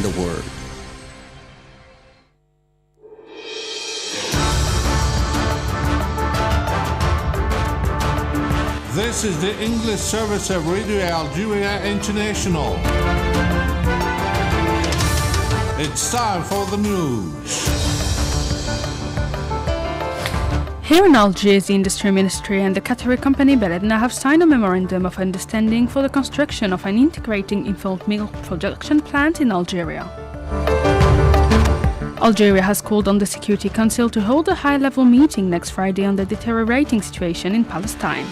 in the world. This is the English service of Radio Algeria International. It's time for the news. Here in Algiers, the Industry Ministry and the Qatari company Beledna have signed a memorandum of understanding for the construction of an integrating infant milk production plant in Algeria. Algeria has called on the Security Council to hold a high-level meeting next Friday on the deteriorating situation in Palestine.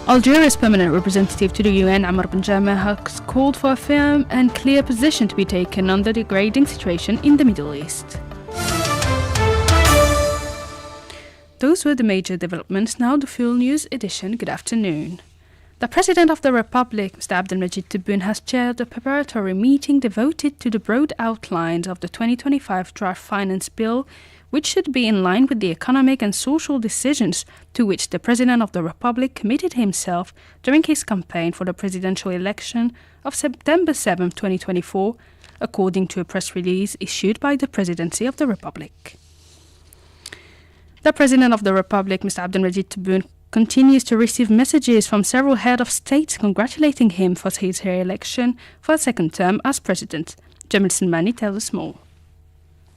Algeria's permanent representative to the UN, Amr Ben Jama, has called for a firm and clear position to be taken on the degrading situation in the Middle East. Those were the major developments. Now the full news edition. Good afternoon. The President of the Republic, Mr. Abdelmajid Tebboune, has chaired a preparatory meeting devoted to the broad outlines of the 2025 draft finance bill, which should be in line with the economic and social decisions to which the President of the Republic committed himself during his campaign for the presidential election of September 7, 2024, according to a press release issued by the Presidency of the Republic. The President of the Republic, Mr. Abdelmajid Tebboune, continues to receive messages from several heads of state congratulating him for his re-election for a second term as President. Jamal Salmani tells us more.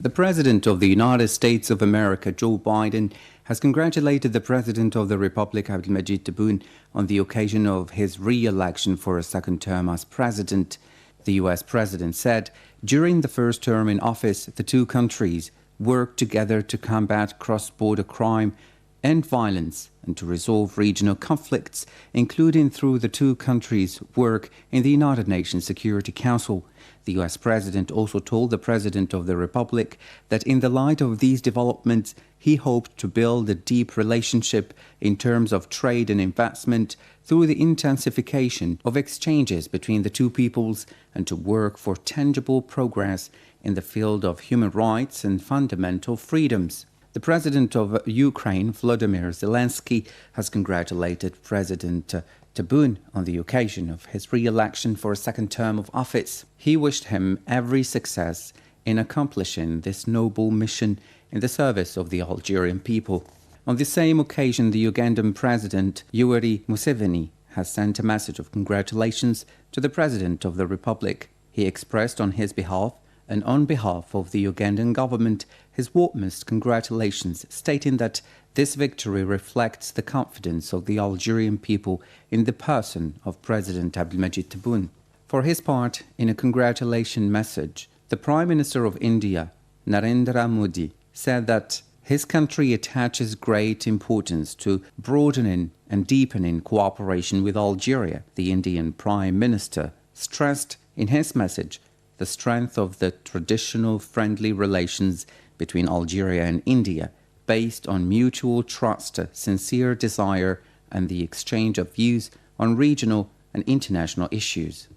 The President of the United States of America, Joe Biden, has congratulated the President of the Republic, Abdelmajid Tebboune, on the occasion of his re-election for a second term as President. The U.S. President said, during the first term in office, the two countries worked together to combat cross-border crime and violence and to resolve regional conflicts, including through the two countries' work in the United Nations Security Council. The U.S. President also told the President of the Republic that in the light of these developments, he hoped to build a deep relationship in terms of trade and investment through the intensification of exchanges between the two peoples and to work for tangible progress in the field of human rights and fundamental freedoms. The President of Ukraine, Volodymyr Zelensky, has congratulated President Tebboune on the occasion of his re-election for a second term of office. He wished him every success in accomplishing this noble mission in the service of the Algerian people. On the same occasion, the Ugandan President, Yoweri Museveni, has sent a message of congratulations to the President of the Republic. He expressed on his behalf and on behalf of the Ugandan government his warmest congratulations, stating that this victory reflects the confidence of the Algerian people in the person of President Abdelmajid Tebboune. For his part, in a congratulation message, the Prime Minister of India, Narendra Modi, said that his country attaches great importance to broadening and deepening cooperation with Algeria. The Indian Prime Minister stressed in his message the strength of the traditional friendly relations between Algeria and India, based on mutual trust, sincere desire, and the exchange of views on regional and international issues.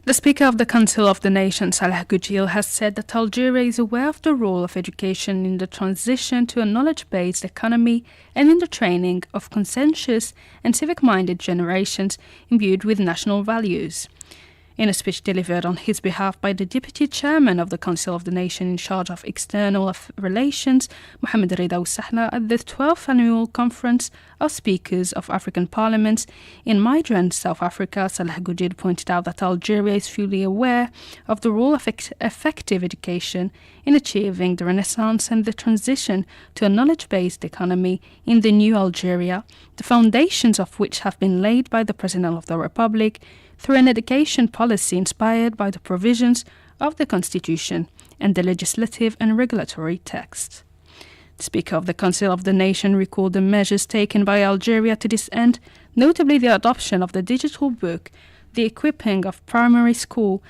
The Speaker of the Council of the Nation, Salah Gujil, has said that Algeria is aware of the role of education in the transition to a knowledge-based economy and in the training of conscientious and civic-minded generations imbued with national values. In a speech delivered on his behalf by the Deputy Chairman of the Council of the Nation in charge of External Relations, Mohamed Rida Oussahla, at the 12th Annual Conference of Speakers of African Parliaments in Midrand, South Africa, Salah Gujil pointed out that Algeria is fully aware of the role of effective education in achieving the renaissance and the transition to a knowledge-based economy in the new Algeria, the foundations of which have been laid by the President of the Republic through an education policy inspired by the provisions of the Constitution and the legislative and regulatory text. The Speaker of the Council of the Nation recalled the measures taken by Algeria to this end, notably the adoption of the digital book, the equipping of primary school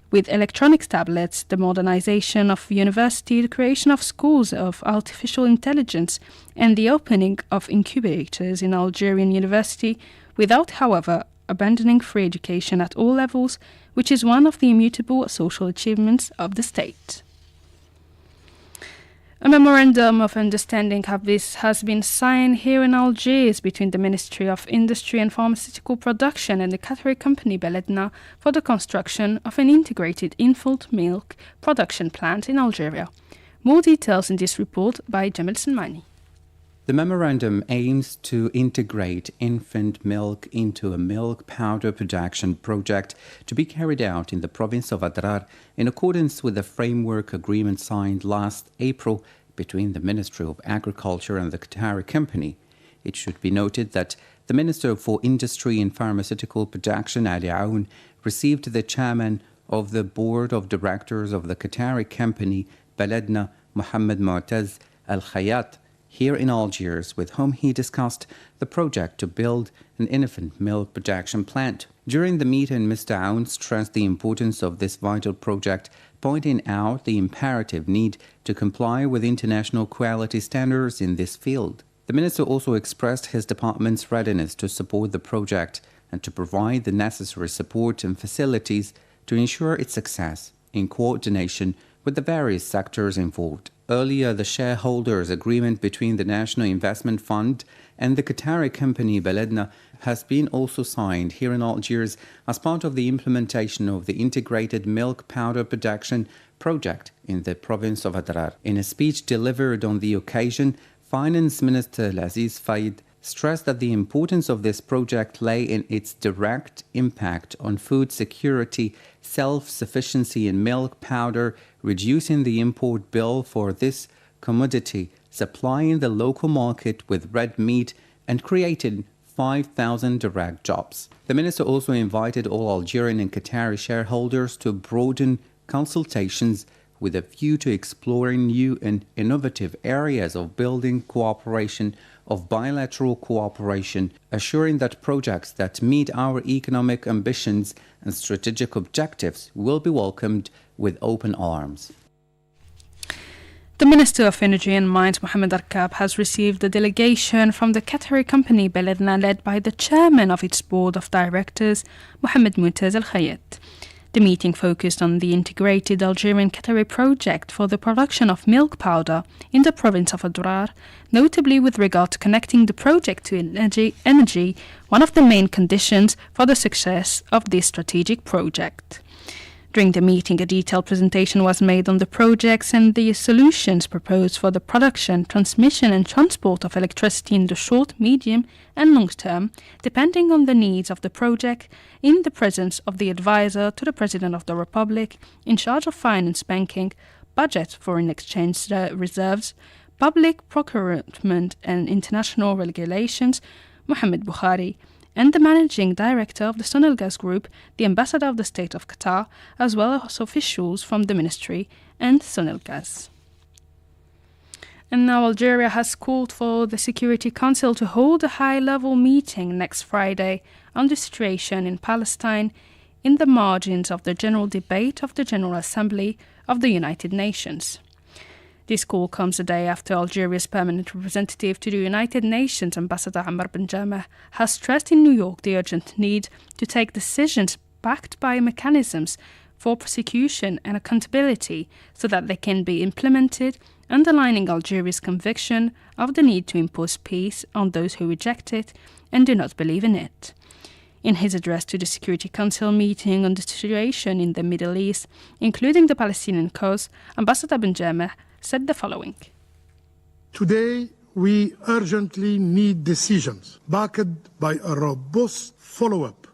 with electronic tablets, the modernization of university, the creation of schools of artificial intelligence, and the opening of incubators in Algerian university, without, however, abandoning free education at all levels, which is one of the immutable social achievements of the state. A memorandum of understanding has been signed here in Algiers between the Ministry of Industry and Pharmaceutical Production and the Qatari company Beledna for the construction of an integrated infant milk production plant in Algeria. More details in this report by Jamil Sinmani. The memorandum aims to integrate infant milk into a milk powder production project to be carried out in the province of Adrar in accordance with the framework agreement signed last April between the Ministry of Agriculture and the Qatari company. It should be noted that the Minister for Industry and Pharmaceutical Production, Ali Aoun, received the chairman of the board of directors of the Qatari company, Beledna, Mohammed Mu'taz Al Khayat, here in Algiers, with whom he discussed the project to build an infant milk production plant. During the meeting, Mr. Aoun stressed the importance of this vital project, pointing out the imperative need to comply with international quality standards in this field. The minister also expressed his department's readiness to support the project and to provide the necessary support and facilities to ensure its success in coordination with the various sectors involved. Earlier, the shareholders' agreement between the National Investment Fund and the Qatari company Beledna has been also signed here in Algiers as part of the implementation of the integrated milk powder production project in the province of Adrar. In a speech delivered on the occasion, Finance Minister Aziz Faid stressed that the importance of this project lay in its direct impact on food security, self-sufficiency in milk powder, reducing the import bill for this commodity, supplying the local market with red meat, and creating 5,000 direct jobs. The minister also invited all Algerian and Qatari shareholders to broaden consultations with a view to exploring new and innovative areas of building cooperation, of bilateral cooperation, assuring that projects that meet our economic ambitions and strategic objectives will be welcomed with open arms. The Minister of Energy and Mines, Mohamed Arkab, has received a delegation from the Qatari company Beledna, led by the chairman of its board of directors, Mohammed Mu'taz Al Khayat. The meeting focused on the integrated Algerian-Qatari project for the production of milk powder in the province of Adrar, notably with regard to connecting the project to energy, one of the main conditions for the success of this strategic project. During the meeting, a detailed presentation was made on the projects and the solutions proposed for the production, transmission and transport of electricity in the short, medium and long term, depending on the needs of the project, in the presence of the advisor to the President of the Republic in charge of finance, banking, budget, foreign exchange reserves, public procurement and international regulations, Mohammed Bukhari, and the managing director of the Sonelgaz Group, the ambassador of the State of Qatar, as well as officials from the ministry and Sonelgaz. And now Algeria has called for the Security Council to hold a high-level meeting next Friday on the situation in Palestine in the margins of the general debate of the General Assembly of the United Nations. This call comes a day after Algeria's permanent representative to the United Nations, Ambassador Ammar Benjameh, has stressed in New York the urgent need to take decisions backed by mechanisms for prosecution and accountability so that they can be implemented, underlining Algeria's conviction of the need to impose peace on those who reject it and do not believe in it. In his address to the Security Council meeting on the situation in the Middle East, including the Palestinian cause, Ambassador Benjameh said the following. Today, we urgently need decisions backed by a robust follow-up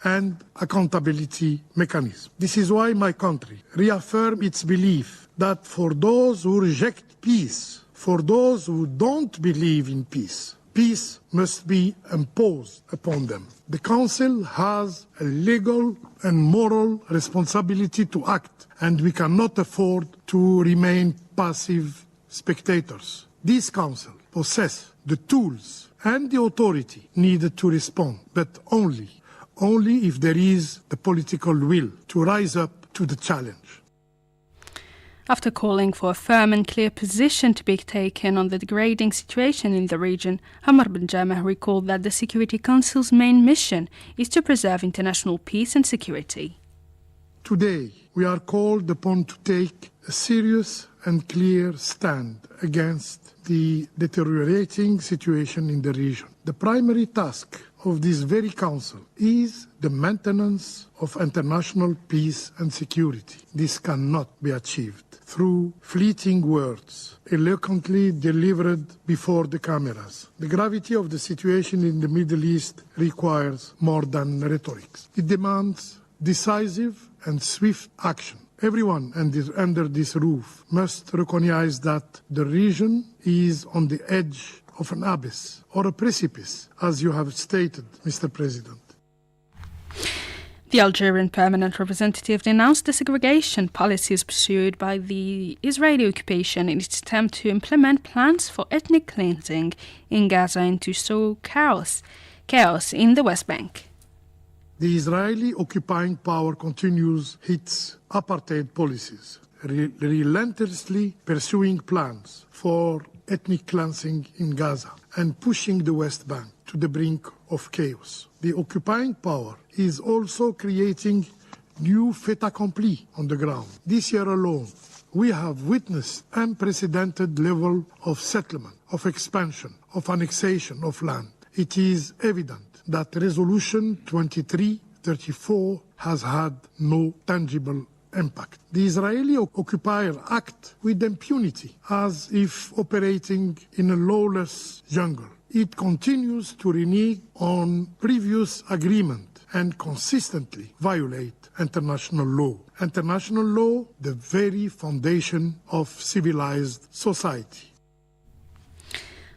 and accountability mechanism. This is why my country reaffirms its belief that for those who reject peace, for those who don't believe in peace, peace must be imposed upon them. The Council has a legal and moral responsibility to act, and we cannot afford to remain passive spectators. This Council possesses the tools and the authority needed to respond, but only if there is the political will to rise up to the challenge. After calling for a firm and clear position to be taken on the degrading situation in the region, Ammar Benjameh recalled that the Security Council's main mission is to preserve international peace and security. Today, we are called upon to take a serious and clear stand against the deteriorating situation in the region. The primary task of this very council is the maintenance of international peace and security. This cannot be achieved through fleeting words, eloquently delivered before the cameras. The gravity of the situation in the Middle East requires more than rhetoric. It demands decisive and swift action. Everyone under this roof must recognize that the region is on the edge of an abyss or a precipice, as you have stated, Mr. President. The Algerian permanent representative denounced the segregation policies pursued by the Israeli occupation in its attempt to implement plans for ethnic cleansing in Gaza and to sow chaos in the West Bank. The Israeli occupying power continues its apartheid policies, relentlessly pursuing plans for ethnic cleansing in Gaza and pushing the West Bank to the brink of chaos. The occupying power is also creating new fait accompli on the ground. This year alone, we have witnessed unprecedented level of settlement, of expansion, of annexation of land. It is evident that Resolution 2334 has had no tangible impact. The Israeli occupiers act with impunity as if operating in a lawless jungle. It continues to renege on previous agreement and consistently violate international law. International law, the very foundation of civilized society.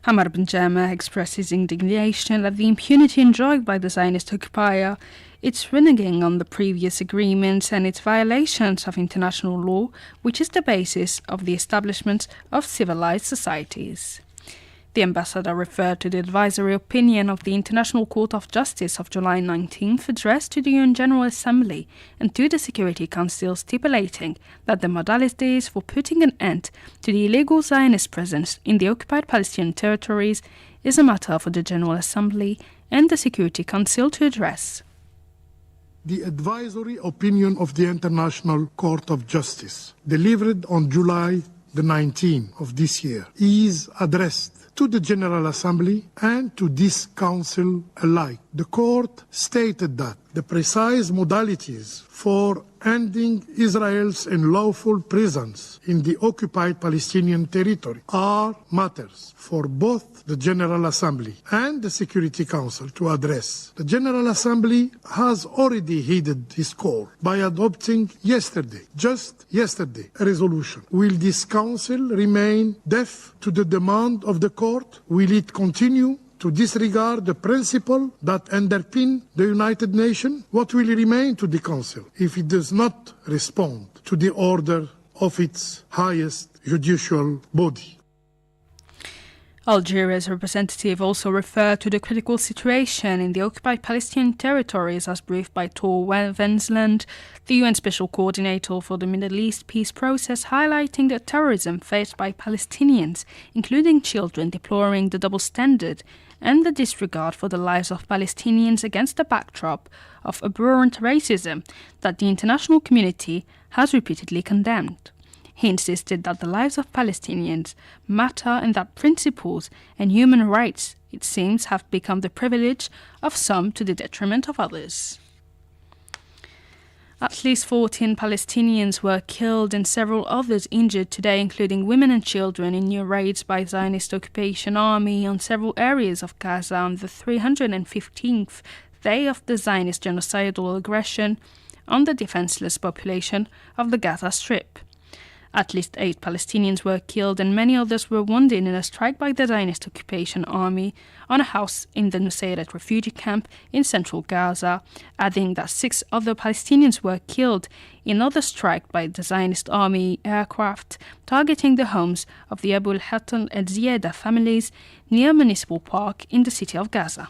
Hamar Benjama expressed his indignation at the impunity enjoyed by the Zionist occupier, its reneging on the previous agreements and its violations of international law, which is the basis of the establishment of civilized societies. The ambassador referred to the advisory opinion of the International Court of Justice of July 19th addressed to the UN General Assembly and to the Security Council, stipulating that the modalities for putting an end to the illegal Zionist presence in the occupied Palestinian territories is a matter for the General Assembly and the Security Council to address. The advisory opinion of the International Court of Justice, delivered on July the 19th of this year, is addressed to the General Assembly and to this Council alike. The Court stated that the precise modalities for ending Israel's unlawful presence in the occupied Palestinian territory are matters for both the General Assembly and the Security Council to address. The General Assembly has already heeded this call by adopting just yesterday, a resolution. Will this Council remain deaf to the demand of the Court? Will it continue to disregard the principle that underpin the United Nations? What will remain to the Council if it does not respond to the order of its highest judicial body? Algeria's representative also referred to the critical situation in the occupied Palestinian territories as briefed by Tor Wensland, the UN Special Coordinator for the Middle East peace process, highlighting the terrorism faced by Palestinians, including children, deploring the double standard and the disregard for the lives of Palestinians against the backdrop of abhorrent racism that the international community has repeatedly condemned. He insisted that the lives of Palestinians matter and that principles and human rights, it seems, have become the privilege of some to the detriment of others. At least 14 Palestinians were killed and several others injured today, including women and children, in new raids by Zionist occupation army on several areas of Gaza on the 315th day of the Zionist genocidal aggression on the defenseless population of the Gaza Strip. At least 8 Palestinians were killed and many others were wounded in a strike by the Zionist occupation army on a house in the Nusayrat refugee camp in central Gaza, adding that 6 other Palestinians were killed in another strike by the Zionist army aircraft targeting the homes of the Abu al-Hatal al-Ziyada families near Municipal Park in the city of Gaza.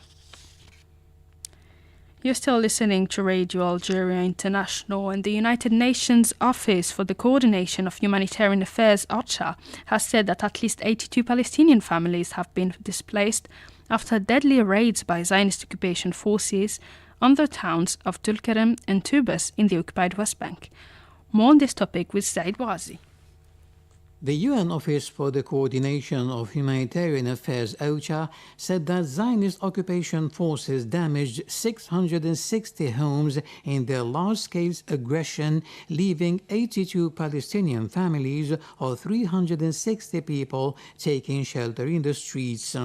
You're still listening to Radio Algeria International, and the United Nations Office for the Coordination of Humanitarian Affairs, OCHA, has said that at least 82 Palestinian families have been displaced after deadly raids by Zionist occupation forces on the towns of Tulkarem and Tubas in the occupied West Bank. More on this topic with Said Wazi. The UN Office for the Coordination of Humanitarian Affairs, OCHA, said that Zionist occupation forces damaged 660 homes in their large-scale aggression, leaving 82 Palestinian families or 360 people taking shelter in the streets.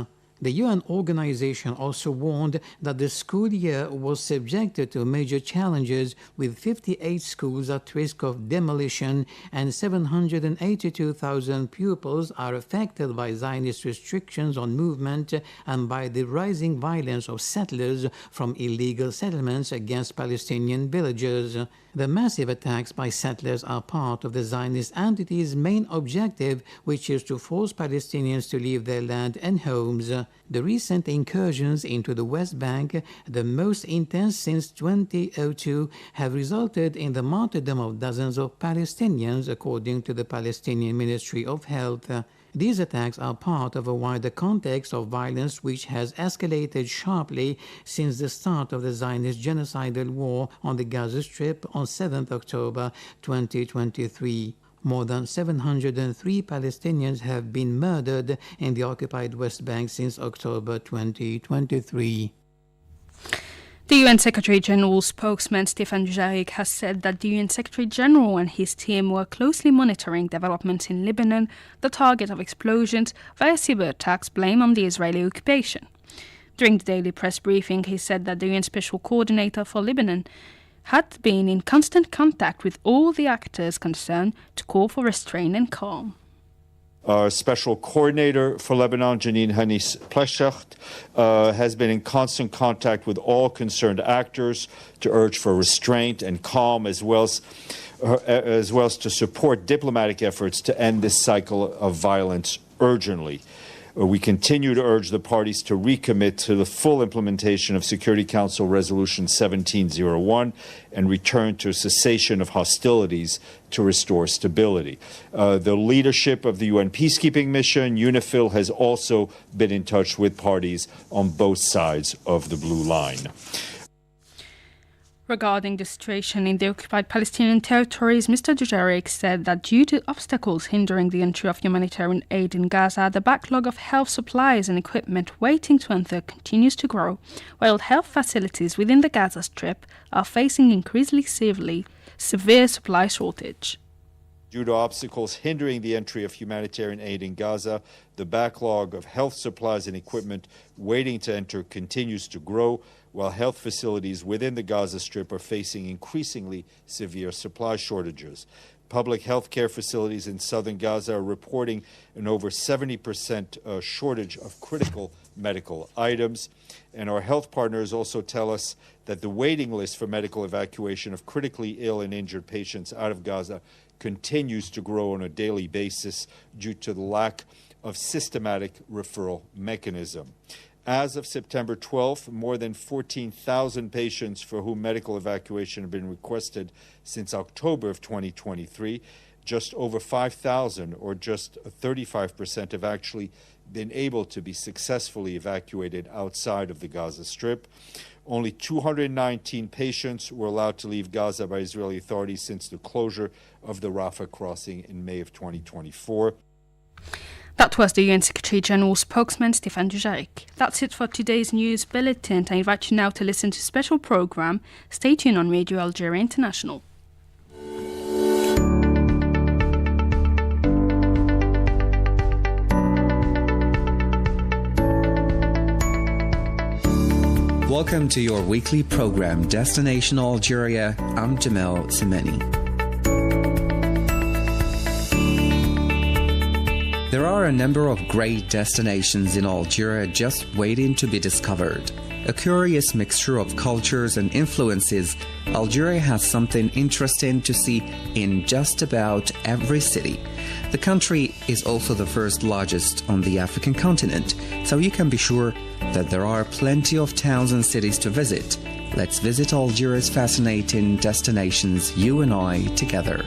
The UN organization also warned that the school year was subjected to major challenges, with 58 schools at risk of demolition and 782,000 pupils are affected by Zionist restrictions on movement and by the rising violence of settlers from illegal settlements against Palestinian villagers. The massive attacks by settlers are part of the Zionist entity's main objective, which is to force Palestinians to leave their land and homes. The recent incursions into the West Bank, the most intense since 2002, have resulted in the martyrdom of dozens of Palestinians, according to the Palestinian Ministry of Health. These attacks are part of a wider context of violence which has escalated sharply since the start of the Zionist genocidal war on the Gaza Strip on 7 October 2023. More than 703 Palestinians have been murdered in the occupied West Bank since October 2023. The UN Secretary-General spokesman Stéphane Dujarric has said that the UN Secretary-General and his team were closely monitoring developments in Lebanon, the target of explosions via cyber attacks blamed on the Israeli occupation. During the daily press briefing, he said that the UN Special Coordinator for Lebanon had been in constant contact with all the actors concerned to call for restraint and calm. Our Special Coordinator for Lebanon, Janine Hennis-Plasschaert, has been in constant contact with all concerned actors to urge for restraint and calm, as well as to support diplomatic efforts to end this cycle of violence urgently. We continue to urge the parties to recommit to the full implementation of Security Council Resolution 1701 and return to a cessation of hostilities to restore stability. The leadership of the UN peacekeeping mission, UNIFIL, has also been in touch with parties on both sides of the blue line. Regarding the situation in the occupied Palestinian territories, Mr. Dujarric said that due to obstacles hindering the entry of humanitarian aid in Gaza, the backlog of health supplies and equipment waiting to enter continues to grow, while health facilities within the Gaza Strip are facing increasingly severe supply shortage. Due to obstacles hindering the entry of humanitarian aid in Gaza, the backlog of health supplies and equipment waiting to enter continues to grow, while health facilities within the Gaza Strip are facing increasingly severe supply shortages. Public health care facilities in southern Gaza are reporting an over 70% shortage of critical medical items. And our health partners also tell us that the waiting list for medical evacuation of critically ill and injured patients out of Gaza continues to grow on a daily basis due to the lack of systematic referral mechanism. As of September 12th, more than 14,000 patients for whom medical evacuation have been requested since October of 2023. Just over 5,000, or just 35%, have actually been able to be successfully evacuated outside of the Gaza Strip. Only 219 patients were allowed to leave Gaza by Israeli authorities since the closure of the Rafah crossing in May of 2024. That was the UN Secretary-General spokesman Stéphane Dujarric. That's it for today's news bulletin. I invite you now to listen to a special program. Stay tuned on Radio Algeria International. Welcome to your weekly program, Destination Algeria. I'm Jamel Semeni. There are a number of great destinations in Algeria just waiting to be discovered. A curious mixture of cultures and influences, Algeria has something interesting to see in just about every city. The country is also the first largest on the African continent, so you can be sure that there are plenty of towns and cities to visit. Let's visit Algeria's fascinating destinations, you and I, together.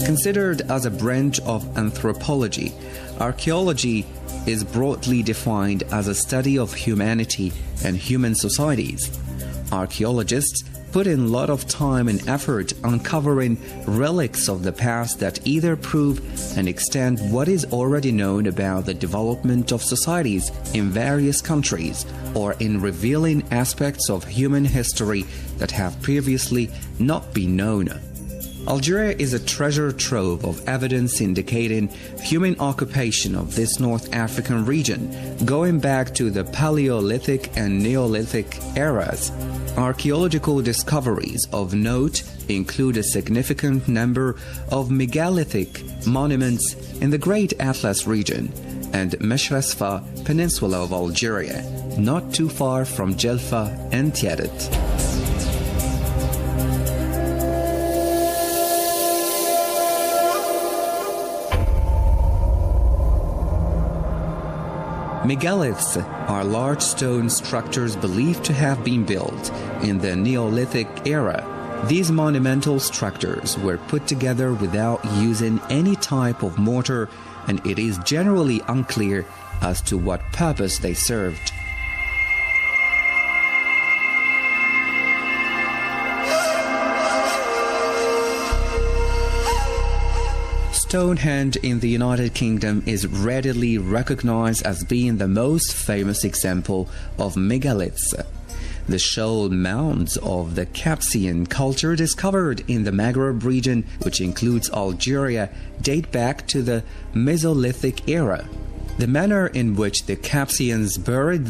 Considered as a branch of anthropology, archaeology is broadly defined as a study of humanity and human societies. Archaeologists put in a lot of time and effort uncovering relics of the past that either prove and extend what is already known about the development of societies in various countries, or in revealing aspects of human history that have previously not been known. Algeria is a treasure trove of evidence indicating human occupation of this North African region, going back to the Paleolithic and Neolithic eras. Archaeological discoveries of note include a significant number of megalithic monuments in the Great Atlas region and Meshrasfa Peninsula of Algeria, not too far from Jelfa and Tiaret. Megaliths are large stone structures believed to have been built in the Neolithic era. These monumental structures were put together without using any type of mortar, and it is generally unclear as to what purpose they served. Stonehenge in the United Kingdom is readily recognized as being the most famous example of megaliths. The shoal mounds of the Capsian culture discovered in the Maghreb region, which includes Algeria, date back to the Mesolithic era. The manner in which the Capsians buried